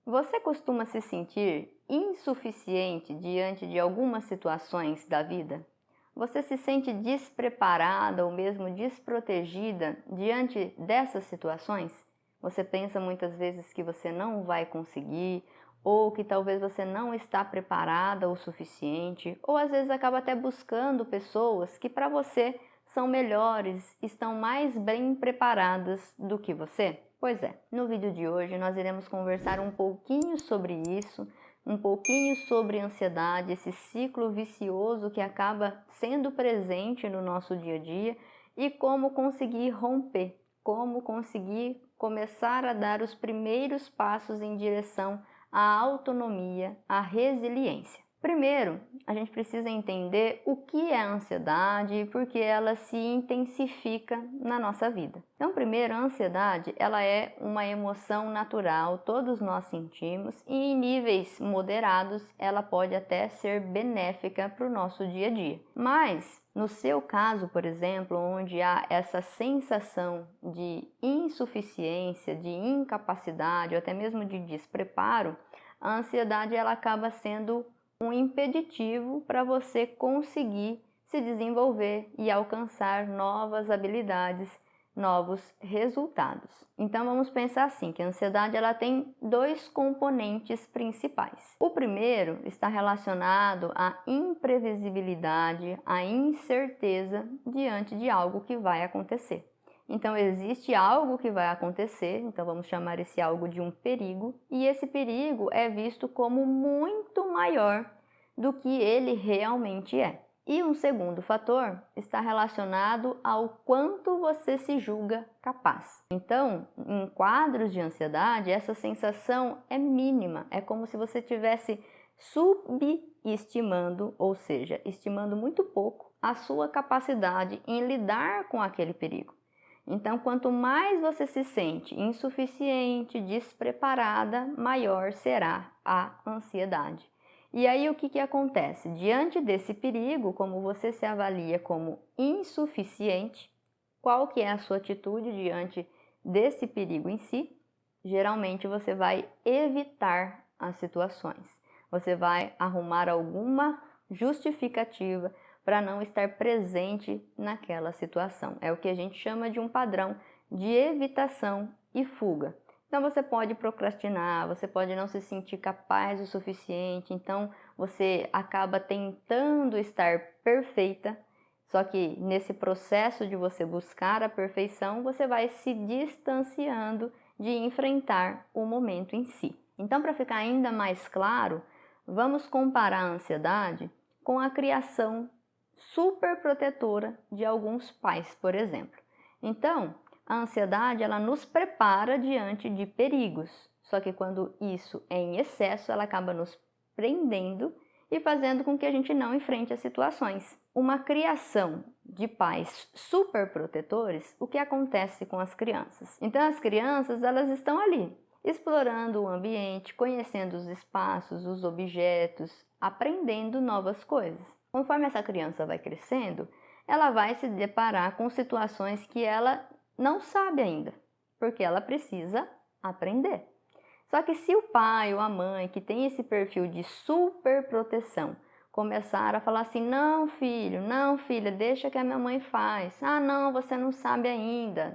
Você costuma se sentir insuficiente diante de algumas situações da vida? Você se sente despreparada ou mesmo desprotegida diante dessas situações? Você pensa muitas vezes que você não vai conseguir, ou que talvez você não está preparada o suficiente, ou às vezes acaba até buscando pessoas que para você são melhores, estão mais bem preparadas do que você? Pois é, no vídeo de hoje nós iremos conversar um pouquinho sobre isso, um pouquinho sobre ansiedade, esse ciclo vicioso que acaba sendo presente no nosso dia a dia e como conseguir romper, como conseguir começar a dar os primeiros passos em direção à autonomia, à resiliência. Primeiro, a gente precisa entender o que é a ansiedade e por que ela se intensifica na nossa vida. Então, primeiro, a ansiedade, ela é uma emoção natural, todos nós sentimos, e em níveis moderados, ela pode até ser benéfica para o nosso dia a dia. Mas, no seu caso, por exemplo, onde há essa sensação de insuficiência, de incapacidade ou até mesmo de despreparo, a ansiedade ela acaba sendo um impeditivo para você conseguir se desenvolver e alcançar novas habilidades, novos resultados. Então vamos pensar assim, que a ansiedade ela tem dois componentes principais. O primeiro está relacionado à imprevisibilidade, à incerteza diante de algo que vai acontecer. Então existe algo que vai acontecer, então vamos chamar esse algo de um perigo, e esse perigo é visto como muito maior do que ele realmente é. E um segundo fator está relacionado ao quanto você se julga capaz. Então, em quadros de ansiedade, essa sensação é mínima, é como se você estivesse subestimando, ou seja, estimando muito pouco a sua capacidade em lidar com aquele perigo. Então, quanto mais você se sente insuficiente, despreparada, maior será a ansiedade. E aí o que acontece? Diante desse perigo, como você se avalia como insuficiente, qual que é a sua atitude diante desse perigo em si? Geralmente você vai evitar as situações. Você vai arrumar alguma justificativa para não estar presente naquela situação. É o que a gente chama de um padrão de evitação e fuga. Então você pode procrastinar, você pode não se sentir capaz o suficiente, então você acaba tentando estar perfeita, só que nesse processo de você buscar a perfeição, você vai se distanciando de enfrentar o momento em si. Então, para ficar ainda mais claro, vamos comparar a ansiedade com a criação super protetora de alguns pais, por exemplo. Então, a ansiedade ela nos prepara diante de perigos, só que quando isso é em excesso, ela acaba nos prendendo e fazendo com que a gente não enfrente as situações. Uma criação de pais super protetores, o que acontece com as crianças? Então as crianças elas estão ali, explorando o ambiente, conhecendo os espaços, os objetos, aprendendo novas coisas. Conforme essa criança vai crescendo, ela vai se deparar com situações que ela não sabe ainda, porque ela precisa aprender. Só que se o pai ou a mãe que tem esse perfil de super proteção começar a falar assim, não filho, não filha, deixa que a minha mãe faz. Ah não, você não sabe ainda,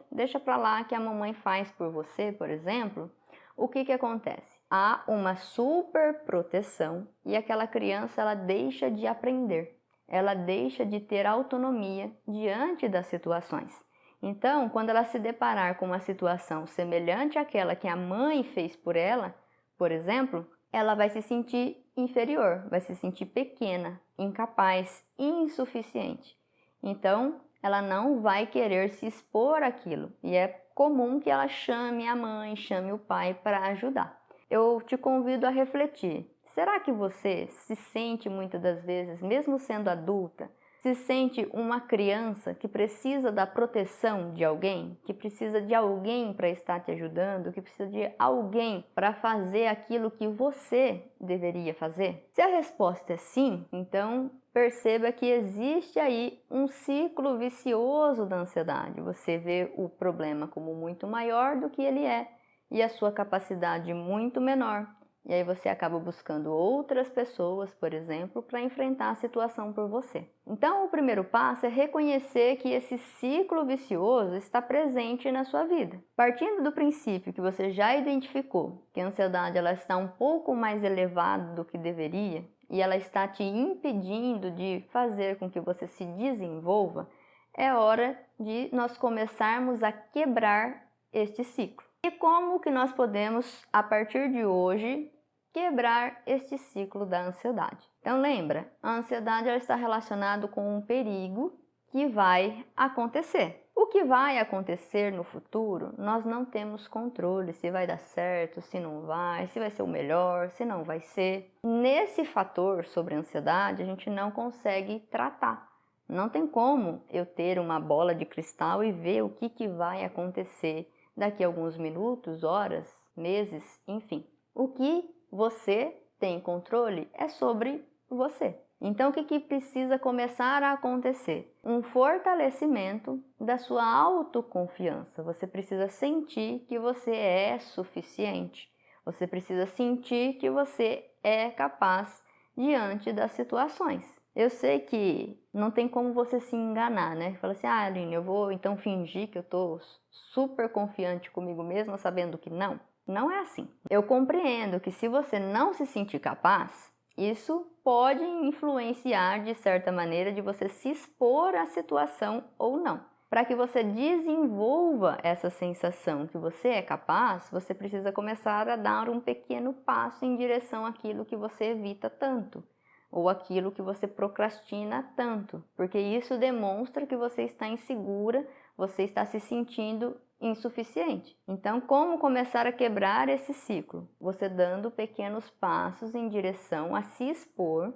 deixa pra lá que a mamãe faz por você, por exemplo. O que acontece? Há uma super proteção e aquela criança ela deixa de aprender, ela deixa de ter autonomia diante das situações. Então, quando ela se deparar com uma situação semelhante àquela que a mãe fez por ela, por exemplo, ela vai se sentir inferior, vai se sentir pequena, incapaz, insuficiente. Então, ela não vai querer se expor àquilo e é comum que ela chame a mãe, chame o pai para ajudar. Eu te convido a refletir. Será que você se sente muitas das vezes, mesmo sendo adulta, se sente uma criança que precisa da proteção de alguém, que precisa de alguém para estar te ajudando, que precisa de alguém para fazer aquilo que você deveria fazer? Se a resposta é sim, então perceba que existe aí um ciclo vicioso da ansiedade. Você vê o problema como muito maior do que ele é e a sua capacidade muito menor. E aí você acaba buscando outras pessoas, por exemplo, para enfrentar a situação por você. Então, o primeiro passo é reconhecer que esse ciclo vicioso está presente na sua vida. Partindo do princípio que você já identificou que a ansiedade ela está um pouco mais elevada do que deveria e ela está te impedindo de fazer com que você se desenvolva, é hora de nós começarmos a quebrar este ciclo. E como que nós podemos, a partir de hoje, quebrar este ciclo da ansiedade? Então lembra, a ansiedade ela está relacionada com um perigo que vai acontecer. O que vai acontecer no futuro, nós não temos controle, se vai dar certo, se não vai, se vai ser o melhor, se não vai ser. Nesse fator sobre a ansiedade, a gente não consegue tratar. Não tem como eu ter uma bola de cristal e ver o que vai acontecer daqui a alguns minutos, horas, meses, enfim. O que você tem controle é sobre você. Então, o que precisa começar a acontecer? Um fortalecimento da sua autoconfiança. Você precisa sentir que você é suficiente. Você precisa sentir que você é capaz diante das situações. Eu sei que não tem como você se enganar, né? Fala assim, Aline, eu vou então fingir que eu tô super confiante comigo mesma, sabendo que não. Não é assim. Eu compreendo que se você não se sentir capaz, isso pode influenciar de certa maneira de você se expor à situação ou não. Para que você desenvolva essa sensação que você é capaz, você precisa começar a dar um pequeno passo em direção àquilo que você evita tanto, ou aquilo que você procrastina tanto, porque isso demonstra que você está insegura, você está se sentindo insuficiente. Então, como começar a quebrar esse ciclo? Você dando pequenos passos em direção a se expor,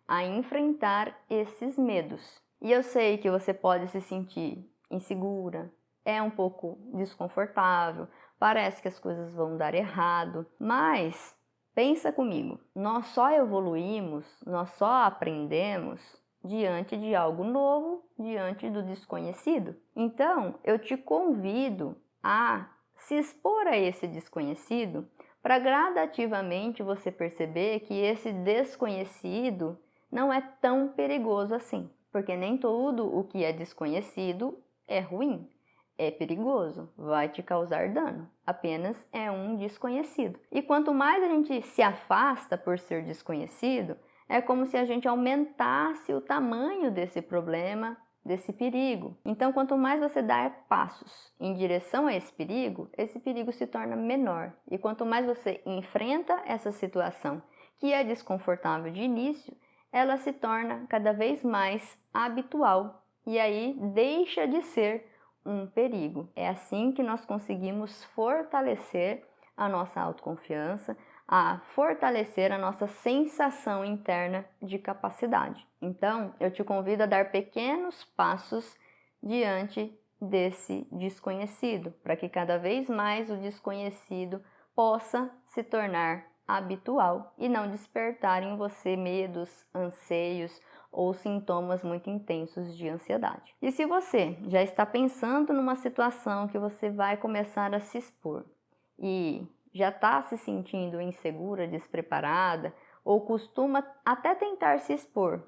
a enfrentar esses medos. E eu sei que você pode se sentir insegura, é um pouco desconfortável, parece que as coisas vão dar errado, mas pensa comigo, nós só evoluímos, nós só aprendemos diante de algo novo, diante do desconhecido. Então, eu te convido a se expor a esse desconhecido para gradativamente você perceber que esse desconhecido não é tão perigoso assim, porque nem tudo o que é desconhecido é ruim. É perigoso, vai te causar dano, apenas é um desconhecido. E quanto mais a gente se afasta por ser desconhecido, é como se a gente aumentasse o tamanho desse problema, desse perigo. Então, quanto mais você dar passos em direção a esse perigo se torna menor. E quanto mais você enfrenta essa situação que é desconfortável de início, ela se torna cada vez mais habitual e aí deixa de ser um perigo. É assim que nós conseguimos fortalecer a nossa autoconfiança, a fortalecer a nossa sensação interna de capacidade. Então, eu te convido a dar pequenos passos diante desse desconhecido, para que cada vez mais o desconhecido possa se tornar habitual e não despertar em você medos, anseios ou sintomas muito intensos de ansiedade. E se você já está pensando numa situação que você vai começar a se expor e já está se sentindo insegura, despreparada, ou costuma até tentar se expor,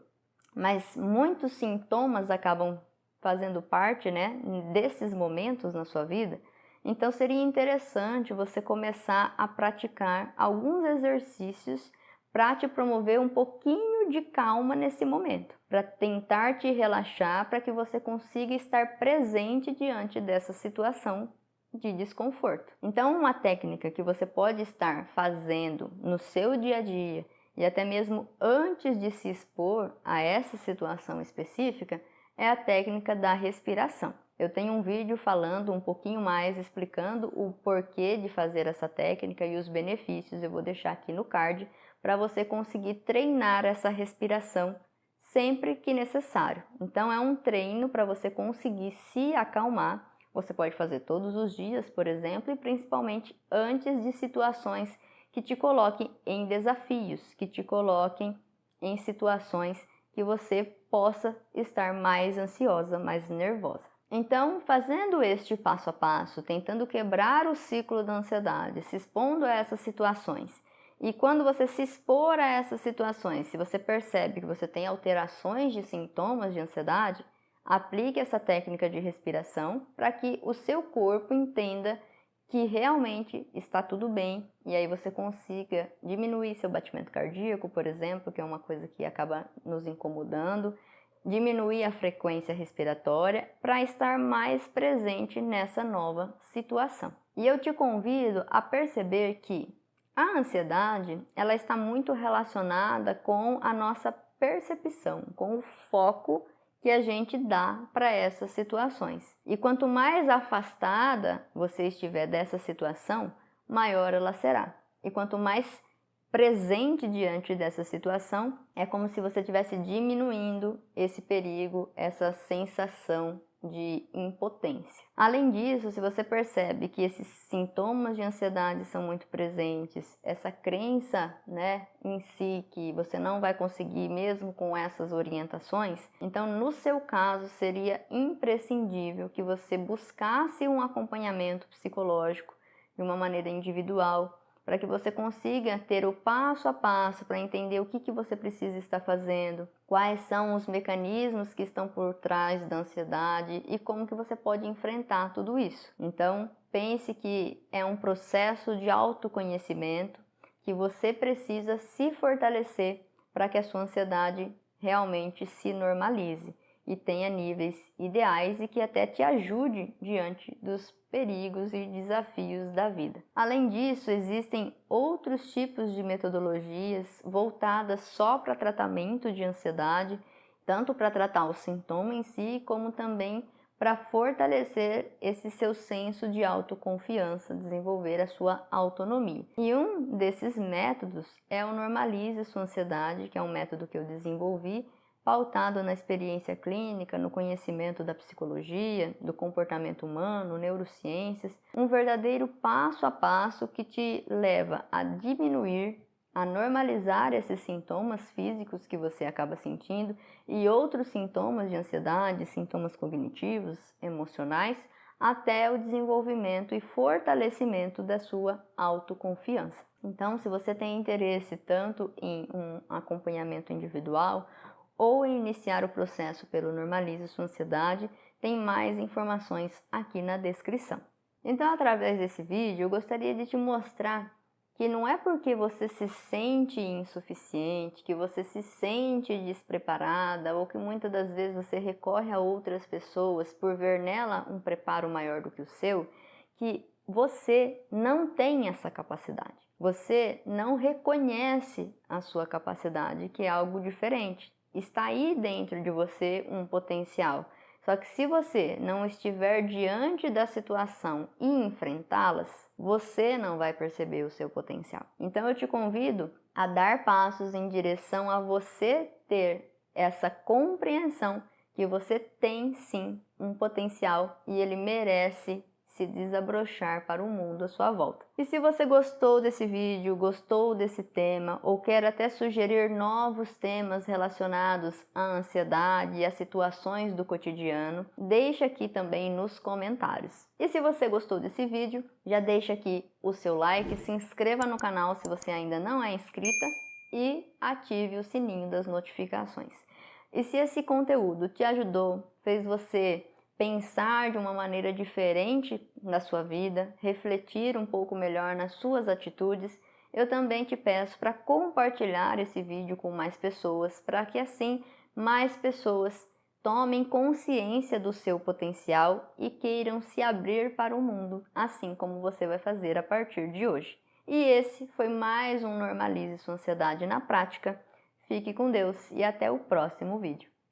mas muitos sintomas acabam fazendo parte, né, desses momentos na sua vida, então seria interessante você começar a praticar alguns exercícios para te promover um pouquinho de calma nesse momento, para tentar te relaxar, para que você consiga estar presente diante dessa situação de desconforto. Então, uma técnica que você pode estar fazendo no seu dia a dia e até mesmo antes de se expor a essa situação específica é a técnica da respiração. Eu tenho um vídeo falando um pouquinho mais, explicando o porquê de fazer essa técnica e os benefícios. Eu vou deixar aqui no card para você conseguir treinar essa respiração sempre que necessário. Então, é um treino para você conseguir se acalmar. Você pode fazer todos os dias, por exemplo, e principalmente antes de situações que te coloquem em desafios, que te coloquem em situações que você possa estar mais ansiosa, mais nervosa. Então, fazendo este passo a passo, tentando quebrar o ciclo da ansiedade, se expondo a essas situações, e quando você se expor a essas situações, se você percebe que você tem alterações de sintomas de ansiedade, aplique essa técnica de respiração para que o seu corpo entenda que realmente está tudo bem e aí você consiga diminuir seu batimento cardíaco, por exemplo, que é uma coisa que acaba nos incomodando, diminuir a frequência respiratória para estar mais presente nessa nova situação. E eu te convido a perceber que a ansiedade, ela está muito relacionada com a nossa percepção, com o foco que a gente dá para essas situações. E quanto mais afastada você estiver dessa situação, maior ela será. E quanto mais presente diante dessa situação, é como se você estivesse diminuindo esse perigo, essa sensação de impotência. Além disso, se você percebe que esses sintomas de ansiedade são muito presentes, essa crença, em si que você não vai conseguir mesmo com essas orientações, então no seu caso seria imprescindível que você buscasse um acompanhamento psicológico de uma maneira individual, para que você consiga ter o passo a passo para entender o que você precisa estar fazendo, quais são os mecanismos que estão por trás da ansiedade e como que você pode enfrentar tudo isso. Então, pense que é um processo de autoconhecimento que você precisa se fortalecer para que a sua ansiedade realmente se normalize e tenha níveis ideais e que até te ajude diante dos perigos e desafios da vida. Além disso, existem outros tipos de metodologias voltadas só para tratamento de ansiedade, tanto para tratar o sintoma em si, como também para fortalecer esse seu senso de autoconfiança, desenvolver a sua autonomia. E um desses métodos é o Normalize Sua Ansiedade, que é um método que eu desenvolvi pautado na experiência clínica, no conhecimento da psicologia, do comportamento humano, neurociências, um verdadeiro passo a passo que te leva a diminuir, a normalizar esses sintomas físicos que você acaba sentindo e outros sintomas de ansiedade, sintomas cognitivos, emocionais, até o desenvolvimento e fortalecimento da sua autoconfiança. Então, se você tem interesse tanto em um acompanhamento individual ou iniciar o processo pelo Normalize Sua Ansiedade, tem mais informações aqui na descrição. Então, através desse vídeo, eu gostaria de te mostrar que não é porque você se sente insuficiente, que você se sente despreparada ou que muitas das vezes você recorre a outras pessoas por ver nela um preparo maior do que o seu, que você não tem essa capacidade. Você não reconhece a sua capacidade, que é algo diferente. Está aí dentro de você um potencial. Só que se você não estiver diante da situação e enfrentá-las, você não vai perceber o seu potencial. Então eu te convido a dar passos em direção a você ter essa compreensão que você tem sim um potencial e ele merece se desabrochar para o mundo à sua volta. E se você gostou desse vídeo, gostou desse tema ou quer até sugerir novos temas relacionados à ansiedade e às situações do cotidiano, deixa aqui também nos comentários. E se você gostou desse vídeo, já deixa aqui o seu like, se inscreva no canal se você ainda não é inscrita e ative o sininho das notificações. E se esse conteúdo te ajudou, fez você pensar de uma maneira diferente na sua vida, refletir um pouco melhor nas suas atitudes, eu também te peço para compartilhar esse vídeo com mais pessoas, para que assim mais pessoas tomem consciência do seu potencial e queiram se abrir para o mundo, assim como você vai fazer a partir de hoje. E esse foi mais um Normalize Sua Ansiedade na Prática. Fique com Deus e até o próximo vídeo.